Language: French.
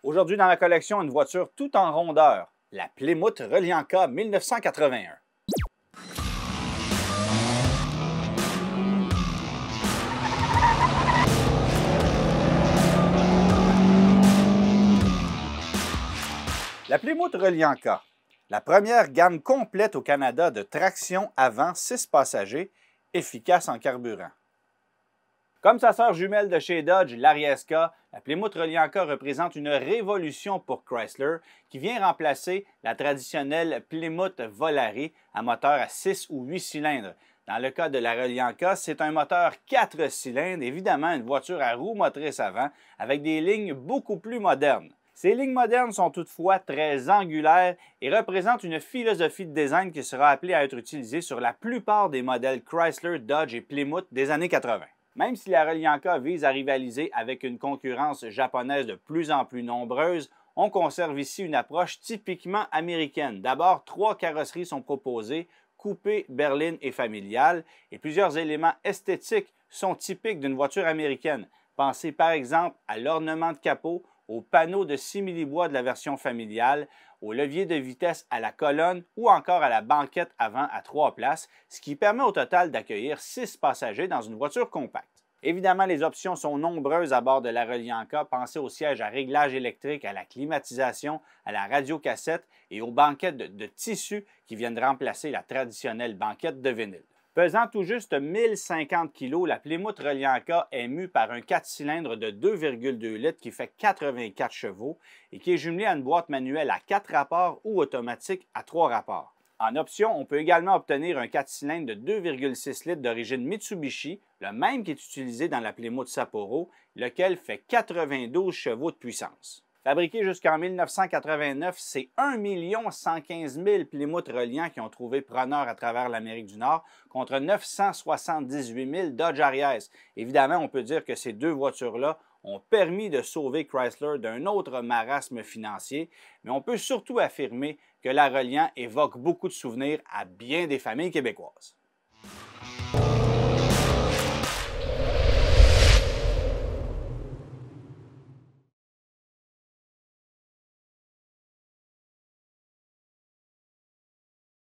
Aujourd'hui dans la collection, une voiture tout en rondeur, la Plymouth Relianca 1981. La Plymouth Relianca, la première gamme complète au Canada de traction avant 6 passagers, efficace en carburant. Comme sa sœur jumelle de chez Dodge, l'Ariesca, la Plymouth Relianca représente une révolution pour Chrysler qui vient remplacer la traditionnelle Plymouth Volare à moteur à 6 ou 8 cylindres. Dans le cas de la Relianca, c'est un moteur 4 cylindres, évidemment une voiture à roue motrice avant, avec des lignes beaucoup plus modernes. Ces lignes modernes sont toutefois très angulaires et représentent une philosophie de design qui sera appelée à être utilisée sur la plupart des modèles Chrysler, Dodge et Plymouth des années 80. Même si la Relianca vise à rivaliser avec une concurrence japonaise de plus en plus nombreuse, on conserve ici une approche typiquement américaine. D'abord, 3 carrosseries sont proposées, coupé, berline et familiale, et plusieurs éléments esthétiques sont typiques d'une voiture américaine. Pensez par exemple à l'ornement de capot, aux panneaux de simili-bois de la version familiale, au levier de vitesse à la colonne ou encore à la banquette avant à 3 places, ce qui permet au total d'accueillir 6 passagers dans une voiture compacte. Évidemment, les options sont nombreuses à bord de la Relianca. Pensez au siège à réglage électrique, à la climatisation, à la radiocassette et aux banquettes de tissu qui viennent remplacer la traditionnelle banquette de vinyle. Pesant tout juste 1050 kg, la Plymouth Relianca est mue par un 4 cylindres de 2,2 litres qui fait 84 chevaux et qui est jumelé à une boîte manuelle à 4 rapports ou automatique à 3 rapports. En option, on peut également obtenir un 4 cylindres de 2,6 litres d'origine Mitsubishi, le même qui est utilisé dans la Plymouth Sapporo, lequel fait 92 chevaux de puissance. Fabriqué jusqu'en 1989, c'est 1 115 000 Plymouth Reliant qui ont trouvé preneur à travers l'Amérique du Nord contre 978 000 Dodge Arias. Évidemment, on peut dire que ces deux voitures-là ont permis de sauver Chrysler d'un autre marasme financier, mais on peut surtout affirmer que la Reliant évoque beaucoup de souvenirs à bien des familles québécoises.